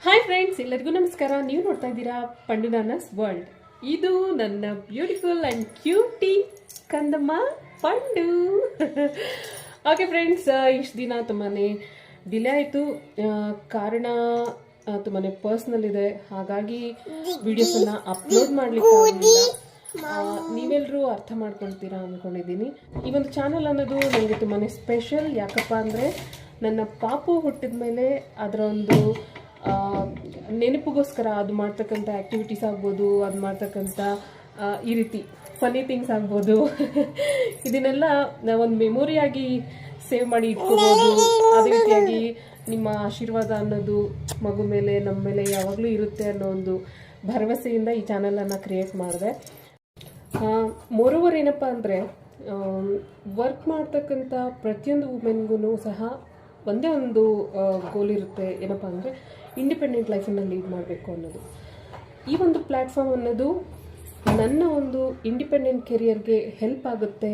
Hi friends, ಎಲ್ಲರಿಗೂ ನಮಸ್ಕಾರ. ನೀವು ನೋಡ್ತಾ ಇದ್ದೀರಾ ಪಂಡುನಾನಸ್ ವರ್ಲ್ಡ್. ಇದು ನನ್ನ ಬ್ಯೂಟಿಫುಲ್ ಆ್ಯಂಡ್ ಕ್ಯೂಟಿ ಕಂದಮ್ಮ ಪಂಡು. ಓಕೆ ಫ್ರೆಂಡ್ಸ್, ಇಷ್ಟು ದಿನ ತುಂಬಾ ಡಿಲೇ ಆಯಿತು. ಕಾರಣ ತುಂಬಾ ಪರ್ಸ್ನಲ್ ಇದೆ, ಹಾಗಾಗಿ ವಿಡಿಯೋಸನ್ನು ಅಪ್ಲೋಡ್ ಮಾಡಲಿಕ್ಕೆ ನೀವೆಲ್ಲರೂ ಅರ್ಥ ಮಾಡ್ಕೊಳ್ತೀರಾ ಅಂದ್ಕೊಂಡಿದ್ದೀನಿ. ಈ ಒಂದು ಚಾನಲ್ ಅನ್ನೋದು ನನಗೆ ತುಂಬಾ ಸ್ಪೆಷಲ್. ಯಾಕಪ್ಪ ಅಂದರೆ ನನ್ನ ಪಾಪು ಹುಟ್ಟಿದ ಮೇಲೆ ಅದರ ಒಂದು ನೆನಪಿಗೋಸ್ಕರ ಅದು ಮಾಡ್ತಕ್ಕಂಥ ಆ್ಯಕ್ಟಿವಿಟೀಸ್ ಆಗ್ಬೋದು, ಅದು ಮಾಡ್ತಕ್ಕಂಥ ಈ ರೀತಿ ಫನಿ ಥಿಂಗ್ಸ್ ಆಗ್ಬೋದು, ಇದನ್ನೆಲ್ಲ ಒಂದು ಮೆಮೊರಿಯಾಗಿ ಸೇವ್ ಮಾಡಿ ಇಟ್ಕೋಬೋದು. ಅದೇ ರೀತಿಯಾಗಿ ನಿಮ್ಮ ಆಶೀರ್ವಾದ ಅನ್ನೋದು ಮಗು ಮೇಲೆ, ನಮ್ಮ ಮೇಲೆ ಯಾವಾಗಲೂ ಇರುತ್ತೆ ಅನ್ನೋ ಒಂದು ಭರವಸೆಯಿಂದ ಈ ಚಾನಲನ್ನು ಕ್ರಿಯೇಟ್ ಮಾಡಿದೆ. ಮೋರೋವರ್ ಏನಪ್ಪ ಅಂದರೆ, ವರ್ಕ್ ಮಾಡ್ತಕ್ಕಂಥ ಪ್ರತಿಯೊಂದು ವುಮೆನ್ಗೂ ಸಹ ಒಂದೇ ಒಂದು ಗೋಲ್ ಇರುತ್ತೆ. ಏನಪ್ಪ ಅಂದರೆ ಇಂಡಿಪೆಂಡೆಂಟ್ ಲೈಫನ್ನು ಲೀಡ್ ಮಾಡಬೇಕು ಅನ್ನೋದು. ಈ ಒಂದು ಪ್ಲ್ಯಾಟ್ಫಾರ್ಮ್ ಅನ್ನೋದು ನನ್ನ ಒಂದು ಇಂಡಿಪೆಂಡೆಂಟ್ ಕೆರಿಯರ್ಗೆ ಹೆಲ್ಪ್ ಆಗುತ್ತೆ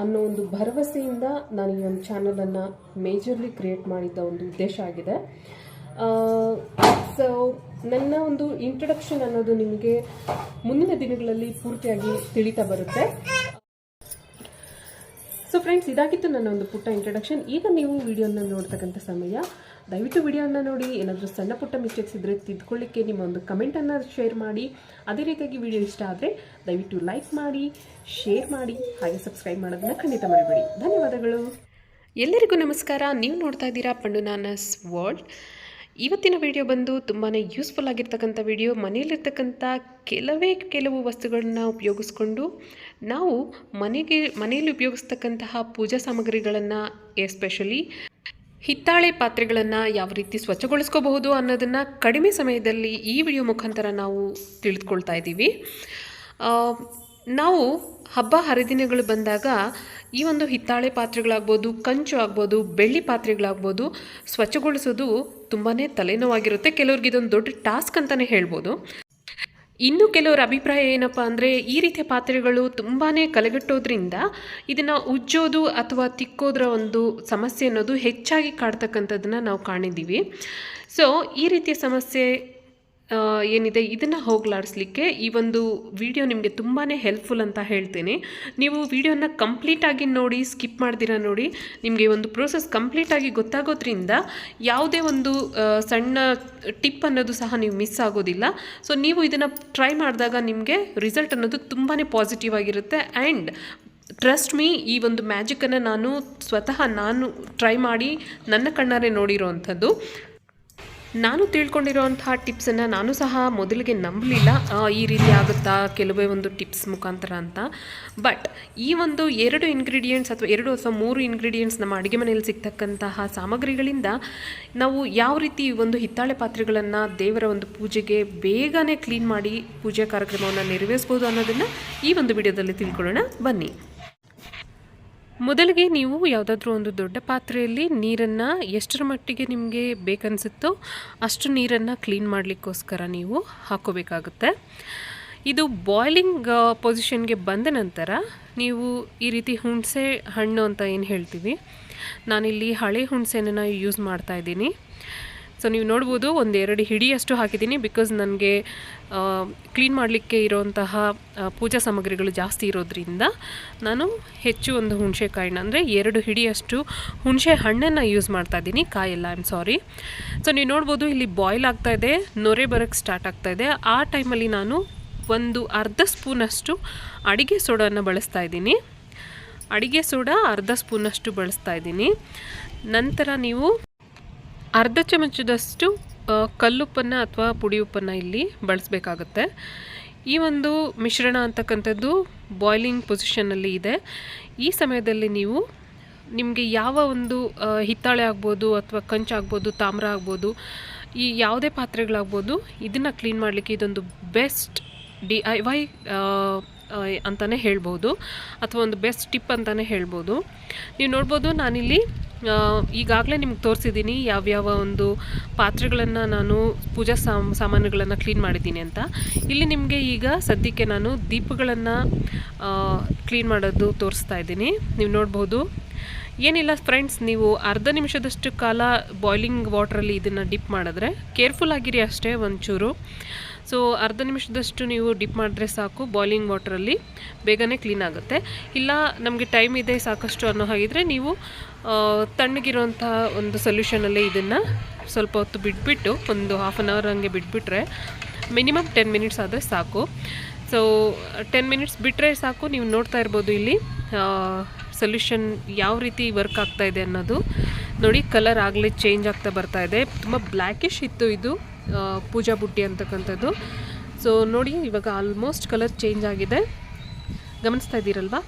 ಅನ್ನೋ ಒಂದು ಭರವಸೆಯಿಂದ ನಾನು ಈ ಒಂದು ಚಾನಲನ್ನು ಮೇಜರ್ಲಿ ಕ್ರಿಯೇಟ್ ಮಾಡಿದ್ದ ಒಂದು ಉದ್ದೇಶ ಆಗಿದೆ. ಸೊ ನನ್ನ ಒಂದು ಇಂಟ್ರಡಕ್ಷನ್ ಅನ್ನೋದು ನಿಮಗೆ ಮುಂದಿನ ದಿನಗಳಲ್ಲಿ ಪೂರ್ತಿಯಾಗಿ ತಿಳಿತಾ ಬರುತ್ತೆ. ಸೊ ಫ್ರೆಂಡ್ಸ್, ಇದಾಗಿತ್ತು ನನ್ನ ಒಂದು ಪುಟ್ಟ ಇಂಟ್ರಡಕ್ಷನ್. ಈಗ ನೀವು ವಿಡಿಯೋನ ನೋಡ್ತಕ್ಕಂಥ ಸಮಯ, ದಯವಿಟ್ಟು ವಿಡಿಯೋನ ನೋಡಿ. ಏನಾದರೂ ಸಣ್ಣ ಪುಟ್ಟ ಮಿಸ್ಟೇಕ್ಸ್ ಇದ್ದರೆ ತಿದ್ಕೊಳ್ಳಿಕ್ಕೆ ನಿಮ್ಮ ಒಂದು ಕಮೆಂಟನ್ನು ಶೇರ್ ಮಾಡಿ. ಅದೇ ರೀತಿಯಾಗಿ ವಿಡಿಯೋ ಇಷ್ಟ ಆದರೆ ದಯವಿಟ್ಟು ಲೈಕ್ ಮಾಡಿ, ಶೇರ್ ಮಾಡಿ, ಹಾಗೆ ಸಬ್ಸ್ಕ್ರೈಬ್ ಮಾಡೋದನ್ನ ಖಂಡಿತ ಮಾಡಬೇಡಿ. ಧನ್ಯವಾದಗಳು. ಎಲ್ಲರಿಗೂ ನಮಸ್ಕಾರ. ನೀವು ನೋಡ್ತಾ ಇದ್ದೀರಾ ಪಂಡುನಾನಸ್ ವರ್ಲ್ಡ್. ಇವತ್ತಿನ ವಿಡಿಯೋ ಬಂದು ತುಂಬಾ ಯೂಸ್ಫುಲ್ ಆಗಿರ್ತಕ್ಕಂಥ ವಿಡಿಯೋ. ಮನೆಯಲ್ಲಿರ್ತಕ್ಕಂಥ ಕೆಲವು ವಸ್ತುಗಳನ್ನ ಉಪಯೋಗಿಸ್ಕೊಂಡು ನಾವು ಮನೆಯಲ್ಲಿ ಉಪಯೋಗಿಸ್ತಕ್ಕಂತಹ ಪೂಜಾ ಸಾಮಗ್ರಿಗಳನ್ನು, ಎಸ್ಪೆಷಲಿ ಹಿತ್ತಾಳೆ ಪಾತ್ರೆಗಳನ್ನು ಯಾವ ರೀತಿ ಸ್ವಚ್ಛಗೊಳಿಸ್ಕೋಬಹುದು ಅನ್ನೋದನ್ನು ಕಡಿಮೆ ಸಮಯದಲ್ಲಿ ಈ ವಿಡಿಯೋ ಮುಖಾಂತರ ನಾವು ತಿಳಿದುಕೊಳ್ತಾ ಇದ್ದೀವಿ. ನಾವು ಹಬ್ಬ ಹರಿದಿನಗಳು ಬಂದಾಗ ಈ ಒಂದು ಹಿತ್ತಾಳೆ ಪಾತ್ರೆಗಳಾಗ್ಬೋದು, ಕಂಚು ಆಗ್ಬೋದು, ಬೆಳ್ಳಿ ಪಾತ್ರೆಗಳಾಗ್ಬೋದು ಸ್ವಚ್ಛಗೊಳಿಸೋದು ತುಂಬಾ ತಲೆನೋವಾಗಿರುತ್ತೆ. ಕೆಲವ್ರಿಗೆ ಇದೊಂದು ದೊಡ್ಡ ಟಾಸ್ಕ್ ಅಂತಲೇ ಹೇಳ್ಬೋದು. ಇನ್ನು ಕೆಲವರ ಅಭಿಪ್ರಾಯ ಏನಪ್ಪ ಅಂದರೆ, ಈ ರೀತಿಯ ಪಾತ್ರೆಗಳು ತುಂಬಾ ಕಲೆಗಟ್ಟೋದ್ರಿಂದ ಇದನ್ನು ಉಜ್ಜೋದು ಅಥವಾ ತಿಕ್ಕೋದ್ರ ಒಂದು ಸಮಸ್ಯೆ ಅನ್ನೋದು ಹೆಚ್ಚಾಗಿ ಕಾಡ್ತಕ್ಕಂಥದ್ದನ್ನು ನಾವು ಕಾಣಿದ್ದೀವಿ. ಸೊ ಈ ರೀತಿಯ ಸಮಸ್ಯೆ ಏನಿದೆ ಇದನ್ನು ಹೋಗಲಾಡಿಸ್ಲಿಕ್ಕೆ ಈ ಒಂದು ವಿಡಿಯೋ ನಿಮಗೆ ತುಂಬಾ ಹೆಲ್ಪ್ಫುಲ್ ಅಂತ ಹೇಳ್ತೀನಿ. ನೀವು ವಿಡಿಯೋನ ಕಂಪ್ಲೀಟಾಗಿ ನೋಡಿ, ಸ್ಕಿಪ್ ಮಾಡ್ದಿರ ನೋಡಿ. ನಿಮಗೆ ಒಂದು ಪ್ರೋಸೆಸ್ ಕಂಪ್ಲೀಟಾಗಿ ಗೊತ್ತಾಗೋದ್ರಿಂದ ಯಾವುದೇ ಒಂದು ಸಣ್ಣ ಟಿಪ್ ಅನ್ನೋದು ಸಹ ನೀವು ಮಿಸ್ ಆಗೋದಿಲ್ಲ. ಸೊ ನೀವು ಇದನ್ನು ಟ್ರೈ ಮಾಡಿದಾಗ ನಿಮಗೆ ರಿಸಲ್ಟ್ ಅನ್ನೋದು ತುಂಬಾ ಪಾಸಿಟಿವ್ ಆಗಿರುತ್ತೆ. ಆ್ಯಂಡ್ ಟ್ರಸ್ಟ್ ಮೀ, ಈ ಒಂದು ಮ್ಯಾಜಿಕನ್ನು ನಾನು ಟ್ರೈ ಮಾಡಿ ನನ್ನ ಕಣ್ಣಾರೆ ನೋಡಿರೋವಂಥದ್ದು. ನಾನು ತಿಳ್ಕೊಂಡಿರೋವಂತಹ ಟಿಪ್ಸನ್ನು ನಾನು ಸಹ ಮೊದಲಿಗೆ ನಂಬಲಿಲ್ಲ, ಈ ರೀತಿ ಆಗುತ್ತಾ ಕೆಲವೇ ಒಂದು ಟಿಪ್ಸ್ ಮುಖಾಂತರ ಅಂತ. ಬಟ್ ಈ ಒಂದು 2 ಇಂಗ್ರೀಡಿಯೆಂಟ್ಸ್ ಅಥವಾ 2 ಅಥವಾ 3 ಇಂಗ್ರೀಡಿಯೆಂಟ್ಸ್ ನಮ್ಮ ಅಡುಗೆ ಮನೆಯಲ್ಲಿ ಸಿಗ್ತಕ್ಕಂತಹ ಸಾಮಗ್ರಿಗಳಿಂದ ನಾವು ಯಾವ ರೀತಿ ಒಂದು ಹಿತ್ತಾಳೆ ಪಾತ್ರೆಗಳನ್ನು ದೇವರ ಒಂದು ಪೂಜೆಗೆ ಬೇಗನೆ ಕ್ಲೀನ್ ಮಾಡಿ ಪೂಜಾ ಕಾರ್ಯಕ್ರಮವನ್ನು ನೆರವೇರಿಸ್ಬೋದು ಅನ್ನೋದನ್ನು ಈ ಒಂದು ವಿಡಿಯೋದಲ್ಲಿ ತಿಳ್ಕೊಳ್ಳೋಣ ಬನ್ನಿ. ಮೊದಲಿಗೆ ನೀವು ಯಾವುದಾದ್ರೂ ಒಂದು ದೊಡ್ಡ ಪಾತ್ರೆಯಲ್ಲಿ ನೀರನ್ನು ಎಷ್ಟರ ಮಟ್ಟಿಗೆ ನಿಮಗೆ ಬೇಕನ್ಸುತ್ತೋ ಅಷ್ಟು ನೀರನ್ನು ಕ್ಲೀನ್ ಮಾಡಲಿಕ್ಕೋಸ್ಕರ ನೀವು ಹಾಕೋಬೇಕಾಗುತ್ತೆ. ಇದು ಬಾಯ್ಲಿಂಗ್ ಪೊಸಿಷನ್ಗೆ ಬಂದ ನಂತರ ನೀವು ಈ ರೀತಿ ಹುಣಸೆ ಹಣ್ಣು ಅಂತ ಏನು ಹೇಳ್ತೀವಿ, ನಾನಿಲ್ಲಿ ಹಳೆ ಹುಣಸೆನ ಯೂಸ್ ಮಾಡ್ತಾಯಿದ್ದೀನಿ. ಸೊ ನೀವು ನೋಡ್ಬೋದು, 1-2 ಹಿಡಿಯಷ್ಟು ಹಾಕಿದ್ದೀನಿ. ಬಿಕಾಸ್ ನನಗೆ ಕ್ಲೀನ್ ಮಾಡಲಿಕ್ಕೆ ಇರೋವಂತಹ ಪೂಜಾ ಸಾಮಗ್ರಿಗಳು ಜಾಸ್ತಿ ಇರೋದ್ರಿಂದ ನಾನು ಹೆಚ್ಚು ಒಂದು ಹುಣಸೆಕಾಯಿನ ಅಂದರೆ 2 ಹಿಡಿಯಷ್ಟು ಹುಣಸೆ ಹಣ್ಣನ್ನು ಯೂಸ್ ಮಾಡ್ತಾಯಿದ್ದೀನಿ, ಕಾಯೆಲ್ಲ. ಸಾರಿ. ಸೊ ನೀವು ನೋಡ್ಬೋದು, ಇಲ್ಲಿ ಬಾಯ್ಲ್ ಆಗ್ತಾಯಿದೆ, ನೊರೆ ಬರೋಕ್ಕೆ ಸ್ಟಾರ್ಟ್ ಆಗ್ತಾಯಿದೆ. ಆ ಟೈಮಲ್ಲಿ ನಾನು ಒಂದು ಅರ್ಧ ಸ್ಪೂನಷ್ಟು ಅಡಿಗೆ ಸೋಡಾನ ಬಳಸ್ತಾ ಇದ್ದೀನಿ. ಅಡಿಗೆ ಸೋಡಾ ಅರ್ಧ ಸ್ಪೂನಷ್ಟು ಬಳಸ್ತಾ ಇದ್ದೀನಿ. ನಂತರ ನೀವು ಅರ್ಧ ಚಮಚದಷ್ಟು ಕಲ್ಲುಪ್ಪನ್ನು ಅಥವಾ ಪುಡಿ ಉಪ್ಪನ್ನು ಇಲ್ಲಿ ಬಳಸಬೇಕಾಗುತ್ತೆ. ಈ ಒಂದು ಮಿಶ್ರಣ ಅಂತಕ್ಕಂಥದ್ದು ಬಾಯ್ಲಿಂಗ್ ಪೊಸಿಷನ್ನಲ್ಲಿ ಇದೆ. ಈ ಸಮಯದಲ್ಲಿ ನೀವು ನಿಮಗೆ ಯಾವ ಒಂದು ಹಿತ್ತಾಳೆ ಆಗ್ಬೋದು ಅಥವಾ ಕಂಚಾಗ್ಬೋದು, ತಾಮ್ರ ಆಗ್ಬೋದು, ಈ ಯಾವುದೇ ಪಾತ್ರೆಗಳಾಗ್ಬೋದು, ಇದನ್ನು ಕ್ಲೀನ್ ಮಾಡಲಿಕ್ಕೆ ಇದೊಂದು ಬೆಸ್ಟ್ DIY ಅಂತಲೇ ಹೇಳ್ಬೋದು, ಅಥವಾ ಒಂದು ಬೆಸ್ಟ್ ಟಿಪ್ ಅಂತಲೇ ಹೇಳ್ಬೋದು. ನೀವು ನೋಡ್ಬೋದು, ನಾನಿಲ್ಲಿ ಈಗಾಗಲೇ ನಿಮ್ಗೆ ತೋರಿಸಿದ್ದೀನಿ ಯಾವ್ಯಾವ ಒಂದು ಪಾತ್ರೆಗಳನ್ನು ನಾನು ಪೂಜಾ ಸಾಮಾನುಗಳನ್ನು ಕ್ಲೀನ್ ಮಾಡಿದ್ದೀನಿ ಅಂತ. ಇಲ್ಲಿ ನಿಮಗೆ ಈಗ ಸದ್ಯಕ್ಕೆ ನಾನು ದೀಪಗಳನ್ನು ಕ್ಲೀನ್ ಮಾಡೋದು ತೋರಿಸ್ತಾ ಇದ್ದೀನಿ. ನೀವು ನೋಡ್ಬೋದು, ಏನಿಲ್ಲ ಫ್ರೆಂಡ್ಸ್, ನೀವು ಅರ್ಧ ನಿಮಿಷದಷ್ಟು ಕಾಲ ಬಾಯ್ಲಿಂಗ್ ವಾಟ್ರಲ್ಲಿ ಇದನ್ನು ಡಿಪ್ ಮಾಡಿದ್ರೆ, ಕೇರ್ಫುಲ್ ಆಗಿರಿ ಅಷ್ಟೇ ಒಂಚೂರು. ಸೊ ಅರ್ಧ ನಿಮಿಷದಷ್ಟು ನೀವು ಡಿಪ್ ಮಾಡಿದ್ರೆ ಸಾಕು, ಬಾಯ್ಲಿಂಗ್ ವಾಟ್ರಲ್ಲಿ ಬೇಗನೆ ಕ್ಲೀನ್ ಆಗುತ್ತೆ. ಇಲ್ಲ ನಮಗೆ ಟೈಮ್ ಇದೆ ಸಾಕಷ್ಟು ಅನ್ನೋ ಹಾಗಿದ್ರೆ ನೀವು ತಣ್ಣಗಿರೋಂಥ ಒಂದು ಸೊಲ್ಯೂಷನಲ್ಲೇ ಇದನ್ನು ಸ್ವಲ್ಪ ಹೊತ್ತು ಬಿಟ್ಬಿಟ್ಟು ಒಂದು ಹಾಫ್ ಆನ್ ಅವರ್ ಹಂಗೆ ಬಿಟ್ಬಿಟ್ರೆ ಮಿನಿಮಮ್ 10 ಮಿನಿಟ್ಸ್ ಆದರೆ ಸಾಕು. ಸೊ 10 ಮಿನಿಟ್ಸ್ ಬಿಟ್ಟರೆ ಸಾಕು. ನೀವು ನೋಡ್ತಾ ಇರ್ಬೋದು ಇಲ್ಲಿ ಸೊಲ್ಯೂಷನ್ ಯಾವ ರೀತಿ ವರ್ಕ್ ಆಗ್ತಾ ಇದೆ ಅನ್ನೋದು ನೋಡಿ. ಕಲರ್ ಆಗಲೇ ಚೇಂಜ್ ಆಗ್ತಾ ಬರ್ತಾ ಇದೆ. ತುಂಬ ಬ್ಲ್ಯಾಕಿಶ್ ಇತ್ತು ಇದು ಪೂಜಾ ಬುಟ್ಟಿ ಅಂತಕ್ಕಂಥದ್ದು. ಸೊ ನೋಡಿ ಇವಾಗ ಆಲ್ಮೋಸ್ಟ್ ಕಲರ್ ಚೇಂಜ್ ಆಗಿದೆ, ಗಮನಿಸ್ತಾ ಇದ್ದೀರಲ್ವಾ?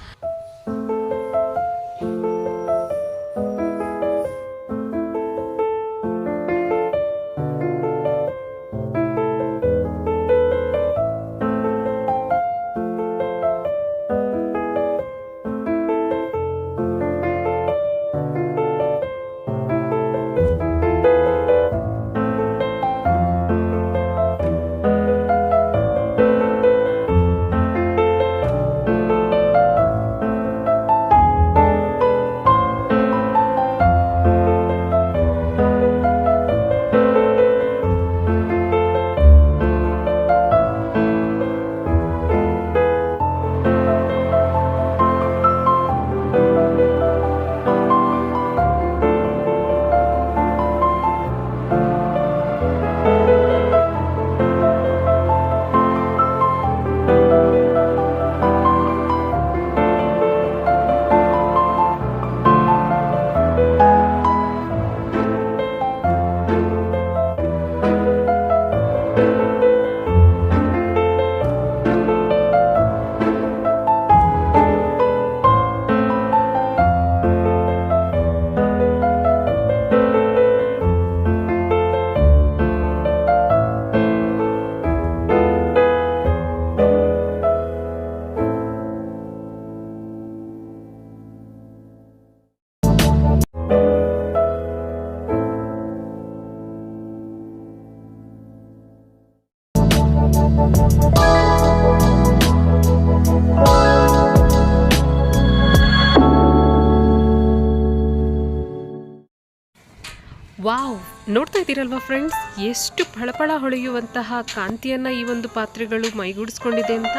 ವಾವ್, ನೋಡ್ತಾ ಇದ್ದೀರಲ್ವಾ ಫ್ರೆಂಡ್ಸ್, ಎಷ್ಟು ಫಳಫಳ ಹೊಳೆಯುವಂತಹ ಕಾಂತಿಯನ್ನು ಈ ಒಂದು ಪಾತ್ರೆಗಳು ಮೈಗೂಡಿಸ್ಕೊಂಡಿದೆ ಅಂತ.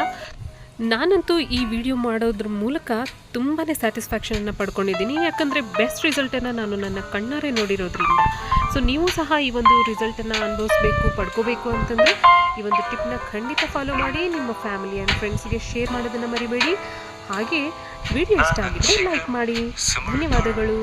ನಾನಂತೂ ಈ ವಿಡಿಯೋ ಮಾಡೋದ್ರ ಮೂಲಕ ತುಂಬಾ ಸ್ಯಾಟಿಸ್ಫ್ಯಾಕ್ಷನನ್ನು ಪಡ್ಕೊಂಡಿದ್ದೀನಿ. ಯಾಕಂದರೆ ಬೆಸ್ಟ್ ರಿಸಲ್ಟನ್ನು ನಾನು ನನ್ನ ಕಣ್ಣಾರೆ ನೋಡಿರೋದ್ರಿಂದ. ಸೊ ನೀವು ಸಹ ಈ ಒಂದು ರಿಸಲ್ಟನ್ನು ಅನುಭವಿಸ್ಬೇಕು, ಪಡ್ಕೋಬೇಕು ಅಂತಂದರೆ ಈ ಒಂದು ಟಿಪ್ನ ಖಂಡಿತ ಫಾಲೋ ಮಾಡಿ. ನಿಮ್ಮ ಫ್ಯಾಮಿಲಿ ಆ್ಯಂಡ್ ಫ್ರೆಂಡ್ಸ್ಗೆ ಶೇರ್ ಮಾಡೋದನ್ನು ಮರಿಬೇಡಿ. ಹಾಗೆ ವಿಡಿಯೋ ಇಷ್ಟ ಆಗಿದ್ರೆ ಲೈಕ್ ಮಾಡಿ. ಧನ್ಯವಾದಗಳು.